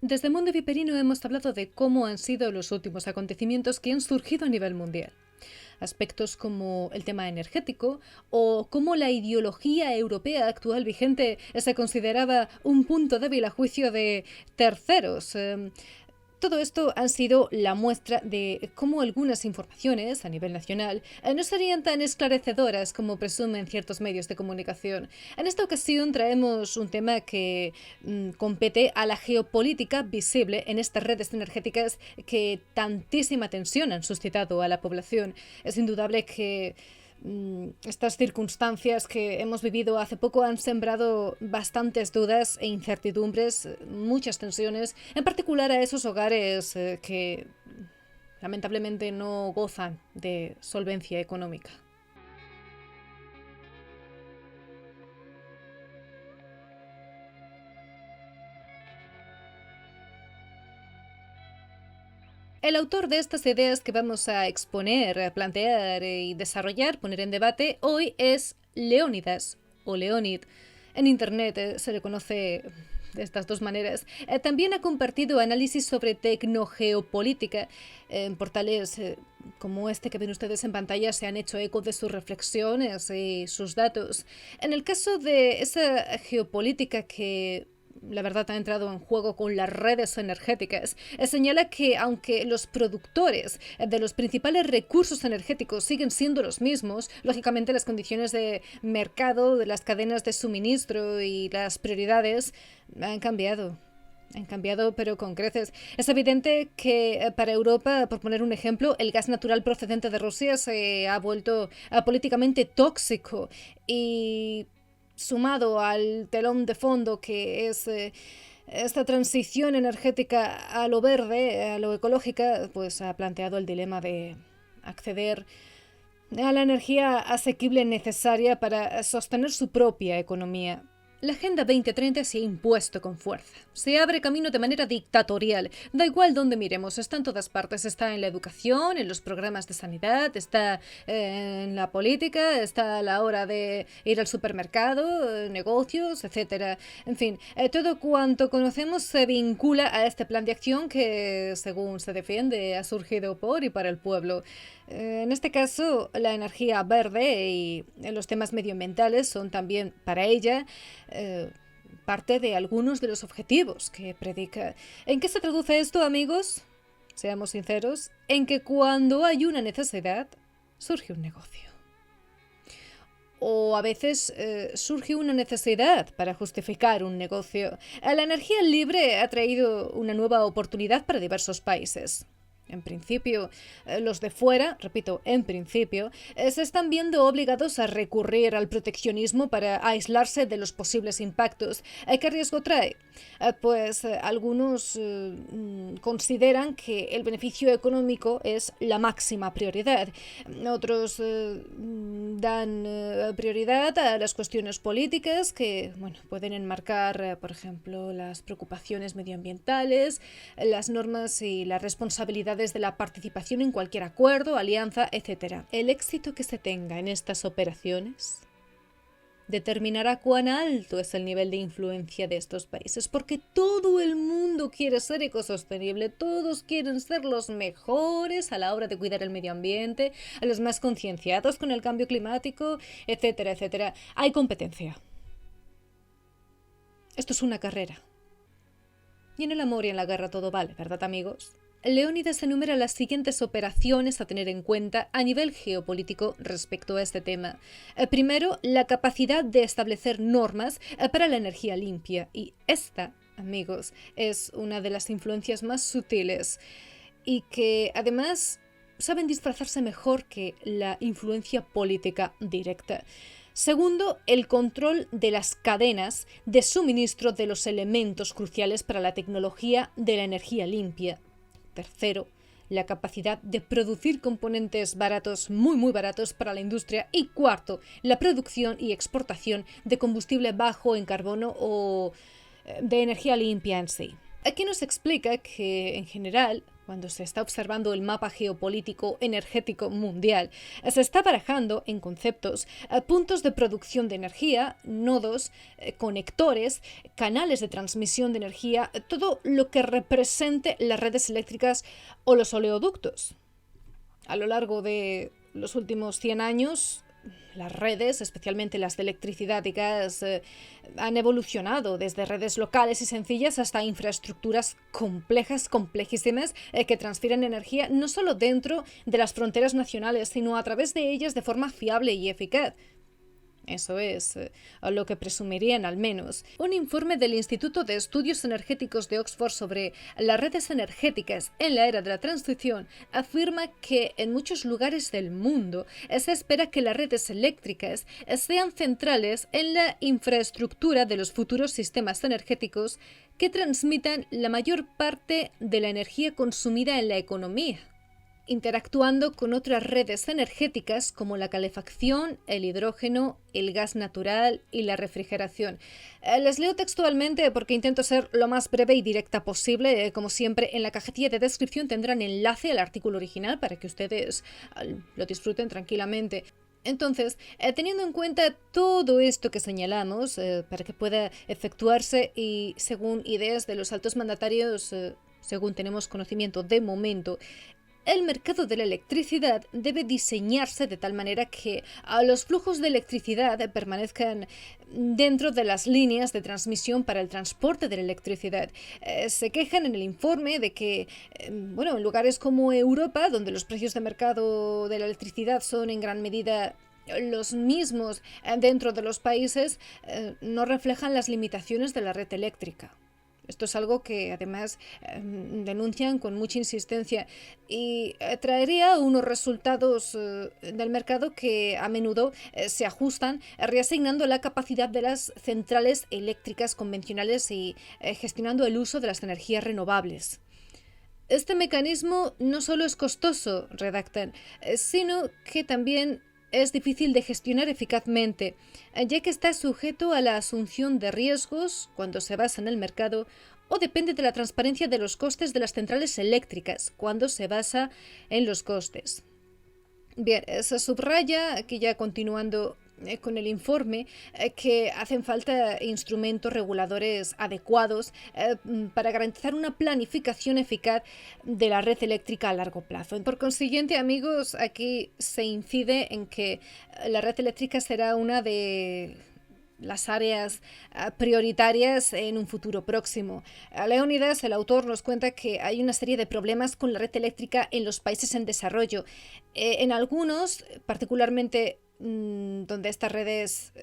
Desde Mundo Viperino hemos hablado de cómo han sido los últimos acontecimientos que han surgido a nivel mundial. Aspectos como el tema energético o cómo la ideología europea actual vigente se consideraba un punto débil a juicio de terceros. Todo esto han sido la muestra de cómo algunas informaciones a nivel nacional no serían tan esclarecedoras como presumen ciertos medios de comunicación. En esta ocasión traemos un tema que compete a la geopolítica visible en estas redes energéticas que tantísima tensión han suscitado a la población. Es indudable que estas circunstancias que hemos vivido hace poco han sembrado bastantes dudas e incertidumbres, muchas tensiones, en particular a esos hogares que lamentablemente no gozan de solvencia económica. El autor de estas ideas que vamos a exponer, plantear y desarrollar, poner en debate hoy es Leónidas o Leonid. En Internet se le conoce de estas dos maneras. También ha compartido análisis sobre tecnogeopolítica en portales como este que ven ustedes en pantalla. Se han hecho eco de sus reflexiones y sus datos. En el caso de esa geopolítica que la verdad ha entrado en juego con las redes energéticas, señala que aunque los productores de los principales recursos energéticos siguen siendo los mismos, lógicamente las condiciones de mercado, de las cadenas de suministro y las prioridades han cambiado. Han cambiado, pero con creces. Es evidente que para Europa, por poner un ejemplo, el gas natural procedente de Rusia se ha vuelto políticamente tóxico y sumado al telón de fondo que es esta transición energética a lo verde, a lo ecológica, pues ha planteado el dilema de acceder a la energía asequible necesaria para sostener su propia economía. La Agenda 2030 se ha impuesto con fuerza. Se abre camino de manera dictatorial. Da igual dónde miremos, está en todas partes. Está en la educación, en los programas de sanidad, está en la política, está a la hora de ir al supermercado, negocios, etc. En fin, todo cuanto conocemos se vincula a este plan de acción que, según se defiende, ha surgido por y para el pueblo. En este caso, la energía verde y los temas medioambientales son también para ella parte de algunos de los objetivos que predica. ¿En qué se traduce esto, amigos? Seamos sinceros, en que cuando hay una necesidad, surge un negocio. O a veces surge una necesidad para justificar un negocio. La energía libre ha traído una nueva oportunidad para diversos países. En principio, los de fuera, repito, en principio, se están viendo obligados a recurrir al proteccionismo para aislarse de los posibles impactos. ¿Qué riesgo trae? Pues algunos consideran que el beneficio económico es la máxima prioridad. Otros dan prioridad a las cuestiones políticas que, bueno, pueden enmarcar, por ejemplo, las preocupaciones medioambientales, las normas y las responsabilidades de la participación en cualquier acuerdo, alianza, etc. El éxito que se tenga en estas operaciones determinará cuán alto es el nivel de influencia de estos países, porque todo el mundo quiere ser ecosostenible, todos quieren ser los mejores a la hora de cuidar el medio ambiente, a los más concienciados con el cambio climático, etcétera, etcétera. Hay competencia. Esto es una carrera. Y en el amor y en la guerra todo vale, ¿verdad, amigos? Leónidas enumera las siguientes operaciones a tener en cuenta a nivel geopolítico respecto a este tema. Primero, la capacidad de establecer normas para la energía limpia. Y esta, amigos, es una de las influencias más sutiles y que, además, saben disfrazarse mejor que la influencia política directa. Segundo, el control de las cadenas de suministro de los elementos cruciales para la tecnología de la energía limpia. Tercero, la capacidad de producir componentes baratos, muy baratos para la industria. Y cuarto, la producción y exportación de combustible bajo en carbono o de energía limpia en sí. Aquí nos explica que, en general, cuando se está observando el mapa geopolítico energético mundial, se está barajando en conceptos puntos de producción de energía, nodos, conectores, canales de transmisión de energía, todo lo que represente las redes eléctricas o los oleoductos. A lo largo de los últimos 100 años, las redes, especialmente las de electricidad y gas, han evolucionado desde redes locales y sencillas hasta infraestructuras complejas, complejísimas, que transfieren energía no solo dentro de las fronteras nacionales, sino a través de ellas de forma fiable y eficaz. Eso es lo que presumirían al menos. Un informe del Instituto de Estudios Energéticos de Oxford sobre las redes energéticas en la era de la transición afirma que en muchos lugares del mundo se espera que las redes eléctricas sean centrales en la infraestructura de los futuros sistemas energéticos que transmitan la mayor parte de la energía consumida en la economía, interactuando con otras redes energéticas como la calefacción, el hidrógeno, el gas natural y la refrigeración. Les leo textualmente porque intento ser lo más breve y directa posible. Como siempre, en la cajetilla de descripción tendrán enlace al artículo original para que ustedes lo disfruten tranquilamente. Entonces, teniendo en cuenta todo esto que señalamos, para que pueda efectuarse y según ideas de los altos mandatarios, según tenemos conocimiento de momento, el mercado de la electricidad debe diseñarse de tal manera que los flujos de electricidad permanezcan dentro de las líneas de transmisión para el transporte de la electricidad. Se quejan en el informe de que, en lugares como Europa, donde los precios de mercado de la electricidad son en gran medida los mismos dentro de los países, no reflejan las limitaciones de la red eléctrica. Esto es algo que además denuncian con mucha insistencia y traería unos resultados del mercado que a menudo se ajustan reasignando la capacidad de las centrales eléctricas convencionales y gestionando el uso de las energías renovables. Este mecanismo no solo es costoso, redactan, sino que también es difícil de gestionar eficazmente, ya que está sujeto a la asunción de riesgos cuando se basa en el mercado o depende de la transparencia de los costes de las centrales eléctricas cuando se basa en los costes. Bien, se subraya, aquí ya continuando con el informe, que hacen falta instrumentos reguladores adecuados para garantizar una planificación eficaz de la red eléctrica a largo plazo. Por consiguiente, amigos, aquí se incide en que la red eléctrica será una de las áreas prioritarias en un futuro próximo. Leónidas, el autor, nos cuenta que hay una serie de problemas con la red eléctrica en los países en desarrollo. En algunos, particularmente donde estas redes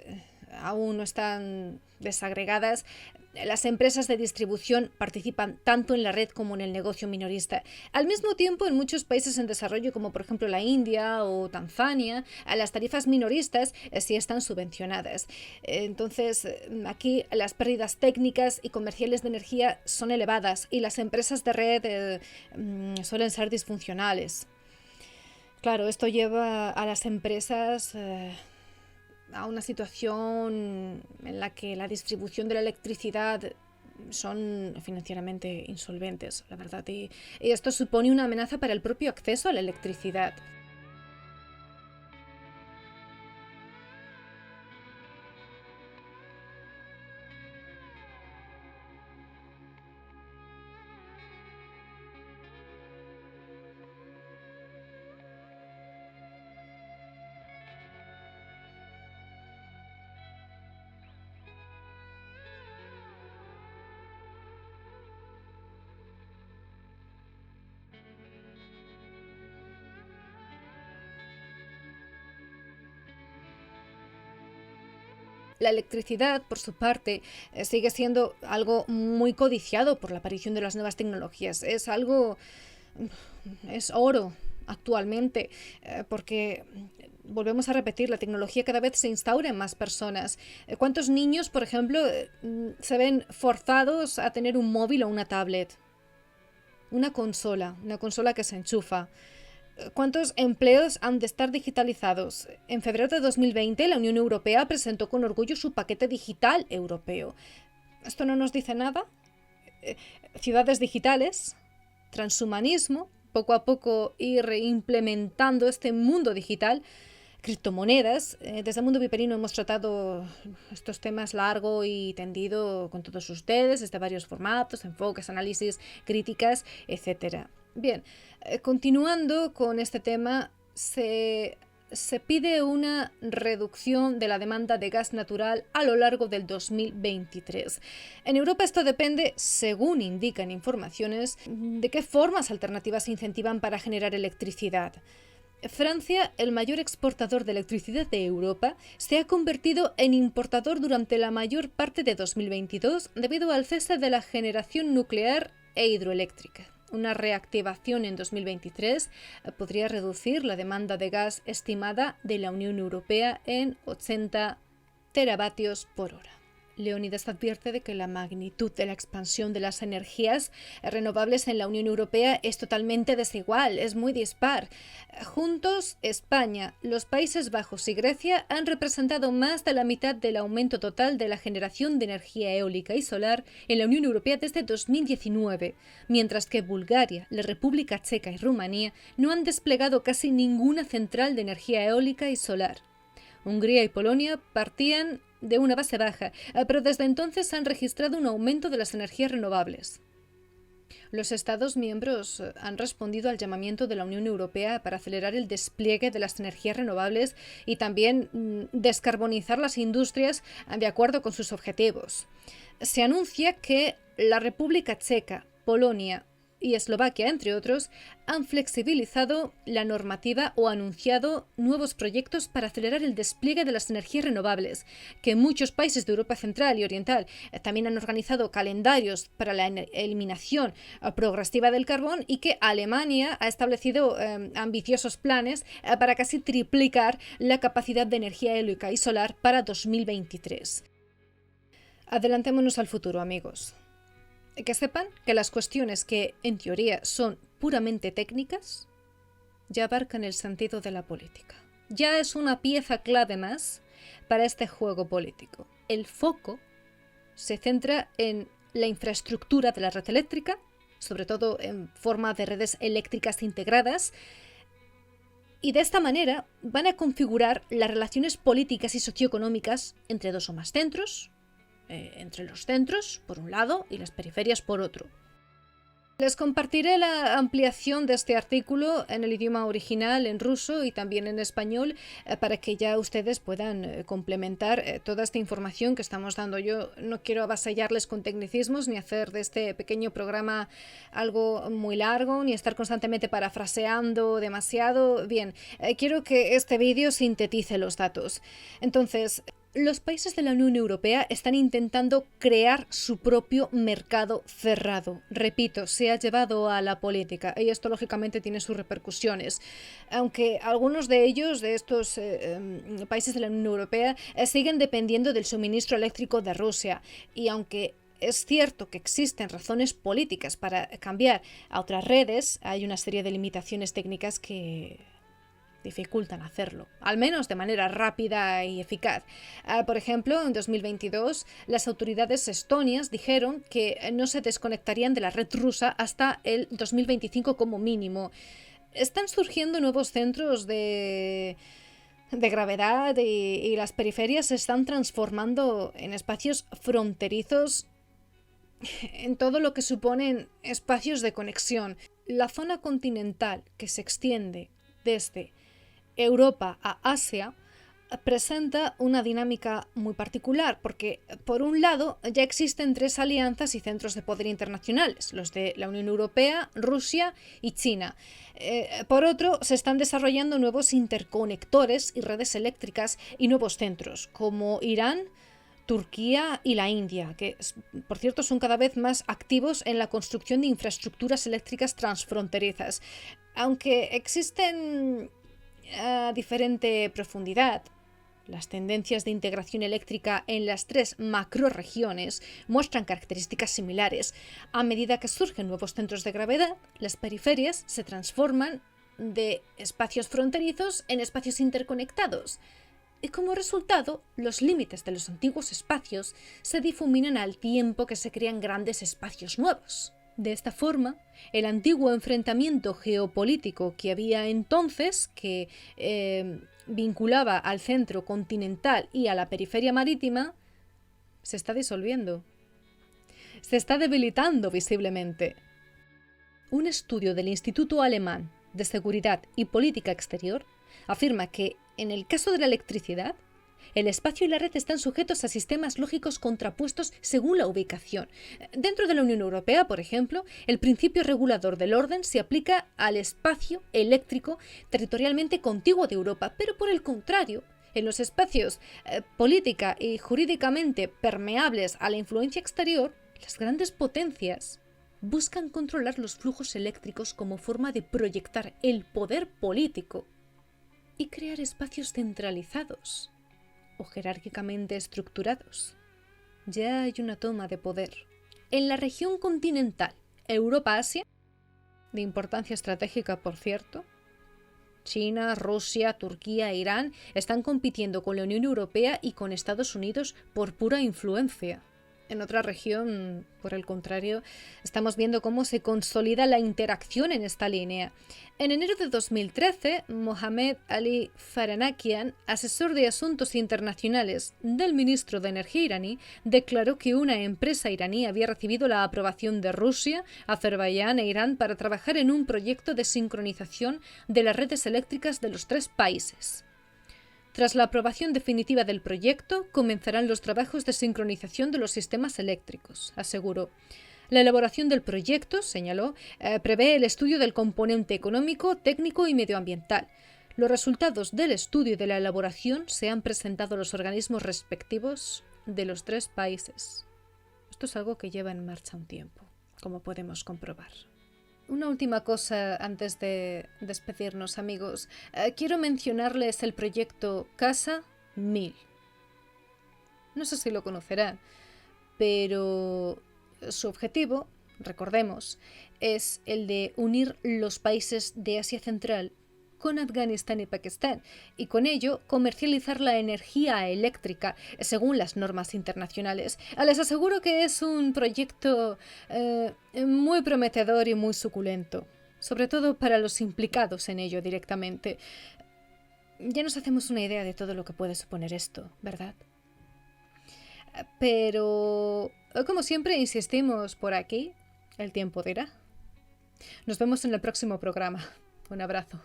aún no están desagregadas, las empresas de distribución participan tanto en la red como en el negocio minorista. Al mismo tiempo, en muchos países en desarrollo, como por ejemplo la India o Tanzania, las tarifas minoristas sí están subvencionadas. Entonces, aquí las pérdidas técnicas y comerciales de energía son elevadas y las empresas de red suelen ser disfuncionales. Claro, esto lleva a las empresas a una situación en la que la distribución de la electricidad son financieramente insolventes, la verdad, y esto supone una amenaza para el propio acceso a la electricidad. La electricidad, por su parte, sigue siendo algo muy codiciado por la aparición de las nuevas tecnologías. Es oro actualmente, porque volvemos a repetir, la tecnología cada vez se instaura en más personas. ¿Cuántos niños, por ejemplo, se ven forzados a tener un móvil o una tablet? Una consola que se enchufa. ¿Cuántos empleos han de estar digitalizados? En febrero de 2020, la Unión Europea presentó con orgullo su paquete digital europeo. ¿Esto no nos dice nada? Ciudades digitales, transhumanismo, poco a poco ir implementando este mundo digital, criptomonedas. Desde el mundo viperino hemos tratado estos temas largo y tendido con todos ustedes, desde varios formatos, enfoques, análisis, críticas, etc. Bien, continuando con este tema, se pide una reducción de la demanda de gas natural a lo largo del 2023. En Europa esto depende, según indican informaciones, de qué formas alternativas se incentivan para generar electricidad. Francia, el mayor exportador de electricidad de Europa, se ha convertido en importador durante la mayor parte de 2022 debido al cese de la generación nuclear e hidroeléctrica. Una reactivación en 2023 podría reducir la demanda de gas estimada de la Unión Europea en 80 teravatios por hora. Leónidas advierte de que la magnitud de la expansión de las energías renovables en la Unión Europea es totalmente desigual, es muy dispar. Juntos, España, los Países Bajos y Grecia han representado más de la mitad del aumento total de la generación de energía eólica y solar en la Unión Europea desde 2019, mientras que Bulgaria, la República Checa y Rumanía no han desplegado casi ninguna central de energía eólica y solar. Hungría y Polonia partían de una base baja, pero desde entonces han registrado un aumento de las energías renovables. Los Estados miembros han respondido al llamamiento de la Unión Europea para acelerar el despliegue de las energías renovables y también descarbonizar las industrias de acuerdo con sus objetivos. Se anuncia que la República Checa, Polonia y Eslovaquia, entre otros, han flexibilizado la normativa o anunciado nuevos proyectos para acelerar el despliegue de las energías renovables, que muchos países de Europa Central y Oriental también han organizado calendarios para la eliminación progresiva del carbón y que Alemania ha establecido ambiciosos planes para casi triplicar la capacidad de energía eólica y solar para 2023. Adelantémonos al futuro, amigos. Que sepan que las cuestiones que, en teoría, son puramente técnicas, ya abarcan el sentido de la política. Ya es una pieza clave más para este juego político. El foco se centra en la infraestructura de la red eléctrica, sobre todo en forma de redes eléctricas integradas, y de esta manera van a configurar las relaciones políticas y socioeconómicas entre dos o más centros, entre los centros, por un lado, y las periferias, por otro. Les compartiré la ampliación de este artículo en el idioma original, en ruso y también en español, para que ya ustedes puedan complementar toda esta información que estamos dando. Yo no quiero avasallarles con tecnicismos, ni hacer de este pequeño programa algo muy largo, ni estar constantemente parafraseando demasiado. Bien, quiero que este vídeo sintetice los datos. Entonces, los países de la Unión Europea están intentando crear su propio mercado cerrado. Repito, se ha llevado a la política y esto lógicamente tiene sus repercusiones. Aunque algunos de ellos, de estos países de la Unión Europea, siguen dependiendo del suministro eléctrico de Rusia. Y aunque es cierto que existen razones políticas para cambiar a otras redes, hay una serie de limitaciones técnicas que dificultan hacerlo, al menos de manera rápida y eficaz. Por ejemplo, en 2022, las autoridades estonias dijeron que no se desconectarían de la red rusa hasta el 2025 como mínimo. Están surgiendo nuevos centros de gravedad y las periferias se están transformando en espacios fronterizos en todo lo que suponen espacios de conexión. La zona continental que se extiende desde Europa a Asia presenta una dinámica muy particular porque, por un lado, ya existen tres alianzas y centros de poder internacionales, los de la Unión Europea, Rusia y China. Por otro, se están desarrollando nuevos interconectores y redes eléctricas y nuevos centros, como Irán, Turquía y la India, que, por cierto, son cada vez más activos en la construcción de infraestructuras eléctricas transfronterizas. Aunque existen a diferente profundidad, las tendencias de integración eléctrica en las tres macrorregiones muestran características similares. A medida que surgen nuevos centros de gravedad, las periferias se transforman de espacios fronterizos en espacios interconectados. Y como resultado, los límites de los antiguos espacios se difuminan al tiempo que se crean grandes espacios nuevos. De esta forma, el antiguo enfrentamiento geopolítico que había entonces, que vinculaba al centro continental y a la periferia marítima, se está disolviendo. Se está debilitando visiblemente. Un estudio del Instituto Alemán de Seguridad y Política Exterior afirma que, en el caso de la electricidad, el espacio y la red están sujetos a sistemas lógicos contrapuestos según la ubicación. Dentro de la Unión Europea, por ejemplo, el principio regulador del orden se aplica al espacio eléctrico territorialmente contiguo de Europa, pero por el contrario, en los espacios política y jurídicamente permeables a la influencia exterior, las grandes potencias buscan controlar los flujos eléctricos como forma de proyectar el poder político y crear espacios centralizados o jerárquicamente estructurados. Ya hay una toma de poder. En la región continental, Europa-Asia, de importancia estratégica por cierto, China, Rusia, Turquía e Irán están compitiendo con la Unión Europea y con Estados Unidos por pura influencia. En otra región, por el contrario, estamos viendo cómo se consolida la interacción en esta línea. En enero de 2013, Mohamed Ali Faranakian, asesor de asuntos internacionales del ministro de Energía iraní, declaró que una empresa iraní había recibido la aprobación de Rusia, Azerbaiyán e Irán para trabajar en un proyecto de sincronización de las redes eléctricas de los tres países. Tras la aprobación definitiva del proyecto, comenzarán los trabajos de sincronización de los sistemas eléctricos, aseguró. La elaboración del proyecto, señaló, prevé el estudio del componente económico, técnico y medioambiental. Los resultados del estudio y de la elaboración se han presentado a los organismos respectivos de los tres países. Esto es algo que lleva en marcha un tiempo, como podemos comprobar. Una última cosa antes de despedirnos, amigos. Quiero mencionarles el proyecto Casa 1000. No sé si lo conocerán, pero su objetivo, recordemos, es el de unir los países de Asia Central con Afganistán y Pakistán, y con ello comercializar la energía eléctrica según las normas internacionales. Les aseguro que es un proyecto muy prometedor y muy suculento, sobre todo para los implicados en ello directamente. Ya nos hacemos una idea de todo lo que puede suponer esto, ¿verdad? Pero, como siempre insistimos por aquí, el tiempo dirá. Nos vemos en el próximo programa. Un abrazo.